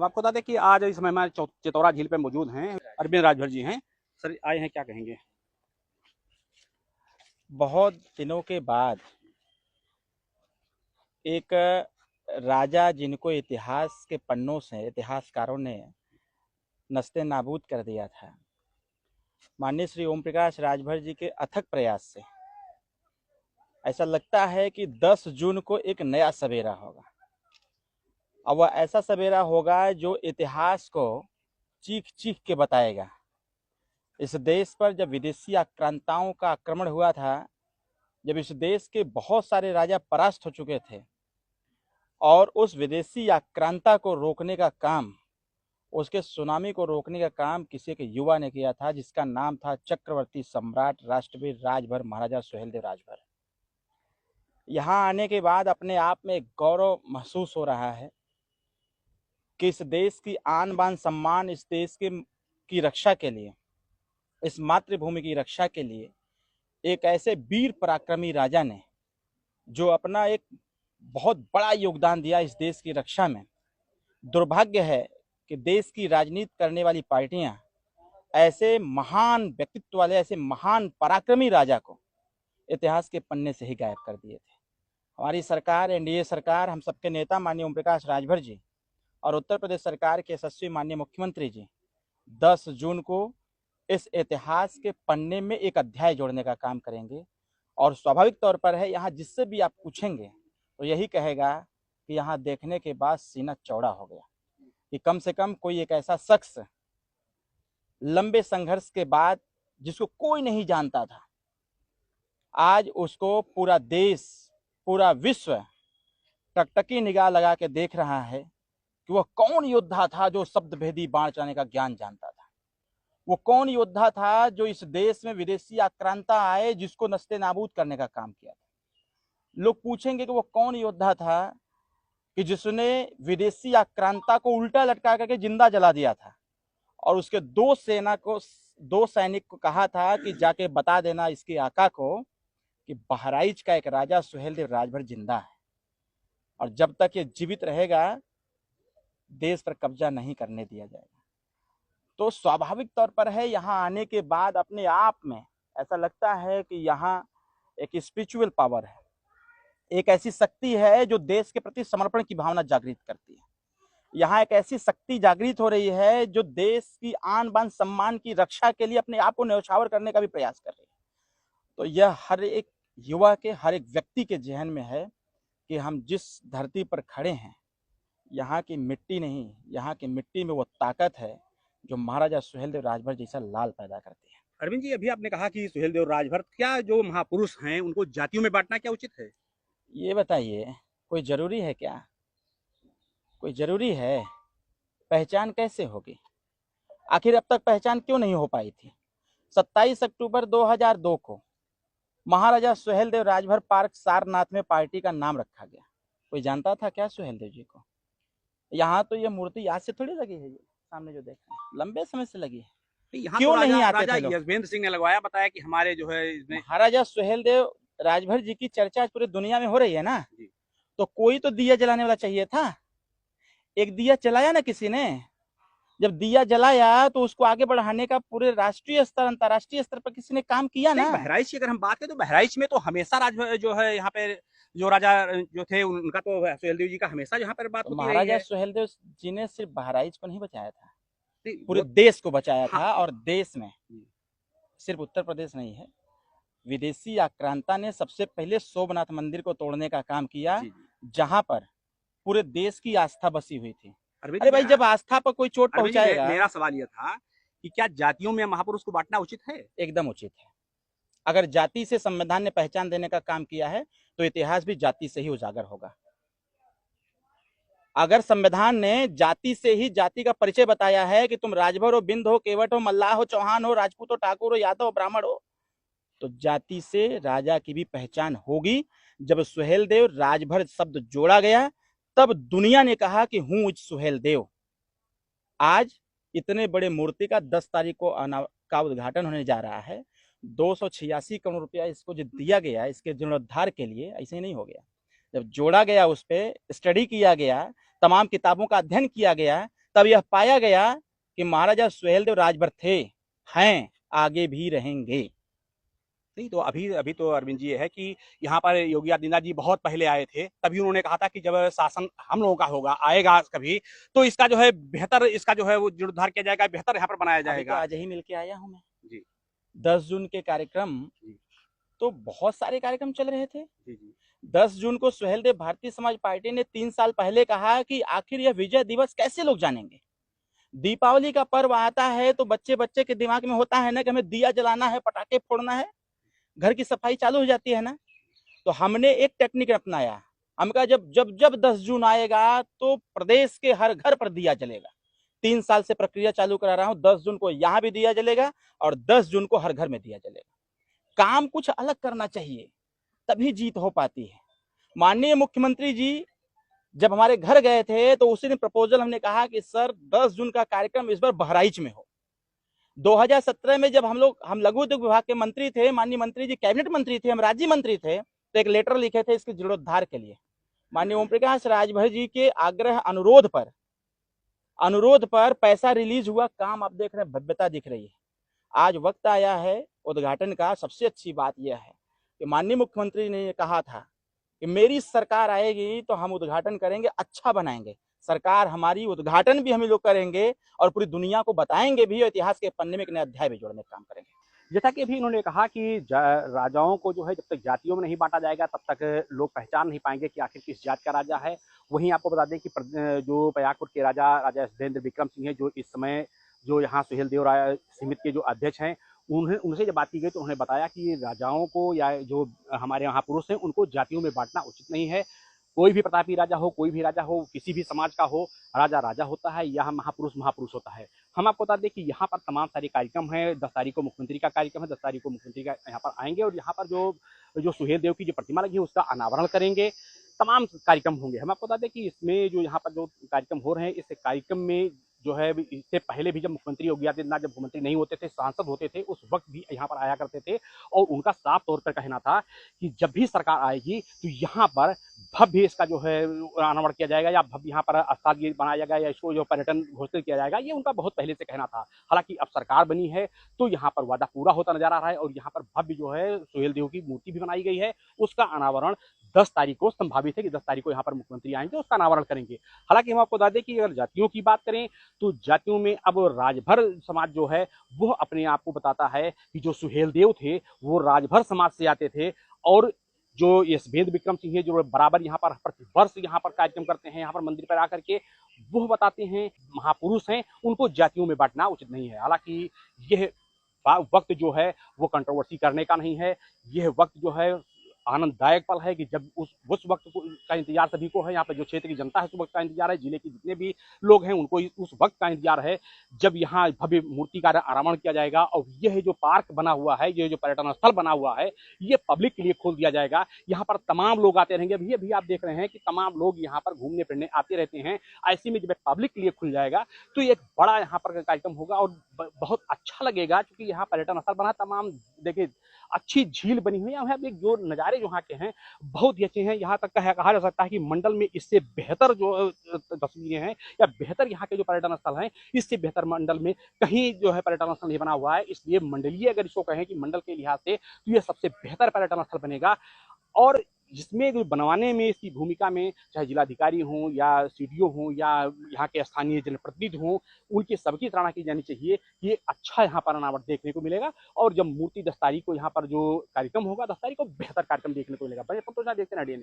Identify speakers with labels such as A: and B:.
A: हम आपको बता दें कि आज इस समय हमारे चितौरा झील पे मौजूद हैं अरविंद राजभर जी हैं। सर आए हैं, क्या कहेंगे?
B: बहुत दिनों के बाद एक राजा जिनको इतिहास के पन्नों से इतिहासकारों ने नस्ते नाबूद कर दिया था, माननीय श्री ओम प्रकाश राजभर जी के अथक प्रयास से ऐसा लगता है कि 10 जून को एक नया सवेरा होगा। और वह ऐसा सवेरा होगा जो इतिहास को चीख चीख के बताएगा। इस देश पर जब विदेशी आक्रांताओं का आक्रमण हुआ था, जब इस देश के बहुत सारे राजा परास्त हो चुके थे और उस विदेशी आक्रांता को रोकने का काम, उसके सुनामी को रोकने का काम किसी के युवा ने किया था, जिसका नाम था चक्रवर्ती सम्राट राष्ट्रवीर राजभर महाराजा सुहेलदेव राजभर। यहाँ आने के बाद अपने आप में एक गौरव महसूस हो रहा है कि इस देश की आन बान सम्मान, इस देश की रक्षा के लिए, इस मातृभूमि की रक्षा के लिए एक ऐसे वीर पराक्रमी राजा ने जो अपना एक बहुत बड़ा योगदान दिया इस देश की रक्षा में। दुर्भाग्य है कि देश की राजनीति करने वाली पार्टियां ऐसे महान व्यक्तित्व वाले, ऐसे महान पराक्रमी राजा को इतिहास के पन्ने से ही गायब कर दिए थे। हमारी सरकार, एनडीए सरकार, हम सबके नेता माननीय ओम प्रकाश राजभर जी और उत्तर प्रदेश सरकार के यशस्वी माननीय मुख्यमंत्री जी 10 जून को इस इतिहास के पन्ने में एक अध्याय जोड़ने का काम करेंगे। और स्वाभाविक तौर पर है, यहाँ जिससे भी आप पूछेंगे तो यही कहेगा कि यहाँ देखने के बाद सीना चौड़ा हो गया कि कम से कम कोई एक ऐसा शख्स लंबे संघर्ष के बाद, जिसको कोई नहीं जानता था, आज उसको पूरा देश, पूरा विश्व टकटकी निगाह लगा के देख रहा है कि वह कौन योद्धा था जो शब्द भेदी बाण चलाने का ज्ञान जानता था। वो कौन योद्धा था जो इस देश में विदेशी आक्रांता आए जिसको नस्ते नाबूद करने का काम किया था। लोग पूछेंगे कि वो कौन योद्धा था कि जिसने विदेशी आक्रांता को उल्टा लटका करके जिंदा जला दिया था और उसके दो सैनिक को कहा था कि जाके बता देना इसके आका को कि बहराइच का एक राजा सुहेलदेव राजभर जिंदा है और जब तक ये जीवित रहेगा देश पर कब्जा नहीं करने दिया जाएगा। तो स्वाभाविक तौर पर है, यहाँ आने के बाद अपने आप में ऐसा लगता है कि यहाँ एक स्पिरिचुअल पावर है, एक ऐसी शक्ति है जो देश के प्रति समर्पण की भावना जागृत करती है। यहाँ एक ऐसी शक्ति जागृत हो रही है जो देश की आन बान सम्मान की रक्षा के लिए अपने आप को न्यौछावर करने का भी प्रयास कर रही है। तो यह हर एक युवा के, हर एक व्यक्ति के जहन में है कि हम जिस धरती पर खड़े हैं, यहाँ की मिट्टी नहीं, यहाँ की मिट्टी में वो ताकत है जो महाराजा सुहेलदेव राजभर जैसा लाल पैदा करती है।
A: अरविंद जी, अभी आपने कहा कि सुहेलदेव राजभर, क्या जो महापुरुष हैं उनको जातियों में बांटना क्या उचित है?
B: ये बताइए, कोई जरूरी है क्या? कोई जरूरी है? पहचान कैसे होगी? आखिर अब तक पहचान क्यों नहीं हो पाई थी? 27 अक्टूबर 2002 को महाराजा सुहेलदेव राजभर पार्क सारनाथ में पार्टी का नाम रखा गया। कोई जानता था क्या सुहेलदेव जी को? यहाँ तो ये मूर्ति आज से थोड़ी लगी है, ये सामने जो देख रहे हैं लंबे समय से लगी है।
A: यहाँ
B: क्यों
A: तो
B: नहीं आते
A: राजा
B: थे लोग?
A: यशवेंद्र सिंह ने लगवाया, बताया कि हमारे जो है इसमें
B: महाराजा सुहेलदेव राजभर जी की चर्चा पूरी दुनिया में हो रही है ना, तो कोई तो दिया जलाने वाला चाहिए था। एक दिया जलाया ना किसी ने, जब दिया जलाया तो उसको आगे बढ़ाने का पूरे राष्ट्रीय स्तर, अंतर्राष्ट्रीय स्तर पर किसी ने काम किया ना।
A: बहराइच की अगर हम बात करें तो बहराइच में तो हमेशा राज जो है यहाँ पे जो राजा जो थे उनका तो सुहेलदेव जी का हमेशा यहाँ पर बात होती रही है।
B: महाराजा सुहेलदेव जी ने सिर्फ बहराइच को नहीं बचाया था, पूरे देश को बचाया था। और देश में सिर्फ उत्तर प्रदेश नहीं है, विदेशी आक्रांता ने सबसे पहले सोमनाथ मंदिर को तोड़ने का काम किया, जहां पर पूरे देश की आस्था बसी हुई थी। अरे भाई, जब आस्था पर कोई चोट पहुंचाएगा।
A: मेरा सवाल यह था कि क्या जातियों में महापुरुष को बांटना उचित है?
B: एकदम उचित है। अगर जाति से संविधान ने पहचान देने का काम किया है तो इतिहास भी जाति से ही उजागर होगा। अगर संविधान ने जाति से ही जाति का परिचय बताया है कि तुम राजभर हो, बिंद हो, केवट हो, मल्लाह हो, चौहान हो, राजपूत हो, ठाकुर हो, यादव हो, ब्राह्मण हो, तो जाति से राजा की भी पहचान होगी। जब सुहेलदेव राजभर शब्द जोड़ा गया तब दुनिया ने कहा कि हूं सुहेलदेव। आज इतने बड़े मूर्ति का 10 तारीख को का उद्घाटन होने जा रहा है। 286 करोड़ रुपया इसको जो दिया गया, इसके जीर्णोद्धार के लिए, ऐसे ही नहीं हो गया। जब जोड़ा गया, उस पर स्टडी किया गया, तमाम किताबों का अध्ययन किया गया, तब यह पाया गया कि महाराजा सुहेलदेव राजभर थे, हैं, आगे भी रहेंगे।
A: नहीं तो अभी अभी तो अरविंद जी ये है कि यहाँ पर योगी आदित्यनाथ जी बहुत पहले आए थे, तभी उन्होंने कहा था कि जब शासन हम लोगों का होगा आएगा कभी, तो इसका जो है बेहतर, इसका जो है वो जीर्णोद्धार किया जाएगा, बेहतर यहाँ पर बनाया
B: अभी तो
A: जाएगा।
B: आज ही मिलके आया हूँ मैं।
A: जी
B: 10 जून के कार्यक्रम,
A: जी
B: तो बहुत सारे कार्यक्रम चल रहे थे।
A: जी जी
B: 10 जून को सुहेलदेव भारतीय समाज पार्टी ने 3 साल पहले कहा कि आखिर यह विजय दिवस कैसे लोग जानेंगे। दीपावली का पर्व आता है तो बच्चे बच्चे के दिमाग में होता है ना कि हमें दिया जलाना है, पटाखे फोड़ना है, घर की सफाई चालू हो जाती है ना। तो हमने एक टेक्निक अपनाया, हम कहा जब जब जब 10 जून आएगा तो प्रदेश के हर घर पर दिया जलेगा। 3 साल से प्रक्रिया चालू करा रहा हूं, 10 जून को यहाँ भी दिया जलेगा और 10 जून को हर घर में दिया जलेगा। काम कुछ अलग करना चाहिए, तभी जीत हो पाती है। माननीय मुख्यमंत्री जी जब हमारे घर गए थे तो उसी दिन प्रपोजल हमने कहा कि सर 10 जून का कार्यक्रम इस बार बहराइच में हो। 2017 में जब हम लघु उद्योग विभाग के मंत्री थे, माननीय मंत्री जी कैबिनेट मंत्री थे, हम राज्य मंत्री थे, तो एक लेटर लिखे थे इसके जीर्णोद्धार के लिए। माननीय ओम प्रकाश राजभर जी के आग्रह अनुरोध पर पैसा रिलीज हुआ, काम आप देख रहे हैं, भव्यता दिख रही है। आज वक्त आया है उद्घाटन का। सबसे अच्छी बात यह है कि माननीय मुख्यमंत्री ने ये कहा था कि मेरी सरकार आएगी तो हम उद्घाटन करेंगे, अच्छा बनाएंगे। सरकार हमारी, उद्घाटन भी हम लोग करेंगे और पूरी दुनिया को बताएंगे भी और इतिहास के पन्ने में एक नया अध्याय भी जोड़ने का काम करेंगे।
A: जैसा कि अभी इन्होंने कहा कि राजाओं को जो है जब तक जातियों में नहीं बांटा जाएगा तब तक लोग पहचान नहीं पाएंगे कि आखिर किस जात का राजा है। वहीं आपको बता दें कि जो प्रयागपुर के राजा राजेंद्र विक्रम सिंह है, जो इस समय जो यहाँ सुहेलदेव समिति के जो अध्यक्ष हैं, उनसे जब बात की गई तो उन्होंने बताया कि राजाओं को या जो हमारे महापुरुष हैं उनको जातियों में बांटना उचित नहीं है। कोई भी प्रतापी राजा हो, कोई भी राजा हो, किसी भी समाज का हो, राजा राजा होता है, यहाँ महापुरुष महापुरुष होता है। हम आपको बता दें कि यहाँ पर तमाम सारे कार्यक्रम हैं। 10 तारीख को मुख्यमंत्री का कार्यक्रम है, 10 तारीख को मुख्यमंत्री का यहाँ पर आएंगे और यहाँ पर जो सुहेलदेव की जो प्रतिमा लगी है उसका अनावरण करेंगे। तमाम कार्यक्रम होंगे। हम आपको बता दें कि इसमें जो यहाँ पर जो कार्यक्रम हो रहे हैं, इस कार्यक्रम में जो है इससे पहले भी जब मुख्यमंत्री योगी आदित्यनाथ जब मुख्यमंत्री नहीं होते थे, सांसद होते थे, उस वक्त भी यहाँ पर आया करते थे और उनका साफ तौर पर कहना था कि जब भी सरकार आएगी तो यहाँ पर भव्य इसका जो है अनावरण किया जाएगा या भव्य यहाँ पर स्थल बनाया जाएगा या इसको जो पर्यटन घोषित किया जाएगा। ये उनका बहुत पहले से कहना था। हालांकि अब सरकार बनी है तो यहाँ पर वादा पूरा होता नजर आ रहा है और यहाँ पर भव्य जो है सुहेलदेव की मूर्ति भी बनाई गई है। उसका अनावरण 10 तारीख को संभावित है कि 10 तारीख को यहाँ पर मुख्यमंत्री आएंगे, उसका अनावरण करेंगे। हालांकि हम आपको बता दें कि अगर जातियों की बात करें तो जातियों में अब राजभर समाज जो है वो अपने आप को बताता है कि जो सुहेलदेव थे वो राजभर समाज से आते थे और जो यशवेंद्र विक्रम सिंह है जो बराबर यहाँ पर प्रतिवर्ष यहाँ पर कार्यक्रम करते हैं, यहाँ पर मंदिर पर आकर के वो बताते हैं महापुरुष हैं, उनको जातियों में बांटना उचित नहीं है। हालांकि यह वक्त जो है वो कंट्रोवर्सी करने का नहीं है। यह वक्त जो है आनंददायक पल है कि जब उस वक्त का इंतजार सभी को है। यहाँ पर जो क्षेत्र की जनता है उस वक्त का इंतजार है, जिले के जितने भी लोग हैं उनको उस वक्त का इंतजार है जब यहाँ भव्य मूर्ति का अनावरण किया जाएगा और यह जो पार्क बना हुआ है, ये जो पर्यटन स्थल बना हुआ है, ये पब्लिक के लिए खोल दिया जाएगा। यहाँ पर तमाम लोग आते रहेंगे। अभी आप देख रहे हैं कि तमाम लोग यहाँ पर घूमने फिरने आते रहते हैं। ऐसे में जब पब्लिक के लिए खुल जाएगा तो एक बड़ा यहाँ पर कार्यक्रम होगा और बहुत अच्छा लगेगा क्योंकि यहाँ पर्यटन स्थल बना, तमाम देखिए अच्छी झील बनी हुई है। एक जो नज़ारे जो यहाँ के हैं बहुत ही अच्छे हैं। यहाँ तक कहा जा सकता है कि मंडल में इससे बेहतर जो तस्वीरें हैं या बेहतर यहाँ के जो पर्यटन स्थल हैं, इससे बेहतर मंडल में कहीं जो है पर्यटन स्थल नहीं बना हुआ है। इसलिए मंडलीय अगर इसको कहें कि मंडल के लिहाज से तो ये सबसे बेहतर पर्यटन स्थल बनेगा और जिसमें बनवाने में इसकी भूमिका में चाहे जिलाधिकारी हों या सीडीओ हों या यहाँ के स्थानीय जनप्रतिनिधि हों, उनकी सबकी सराहना की जानी चाहिए कि ये अच्छा यहाँ पर अनावरण देखने को मिलेगा और जब मूर्ति 10 तारीख को यहाँ पर जो कार्यक्रम होगा 10 तारीख को बेहतर कार्यक्रम देखने को मिलेगा। बड़े देखते हैं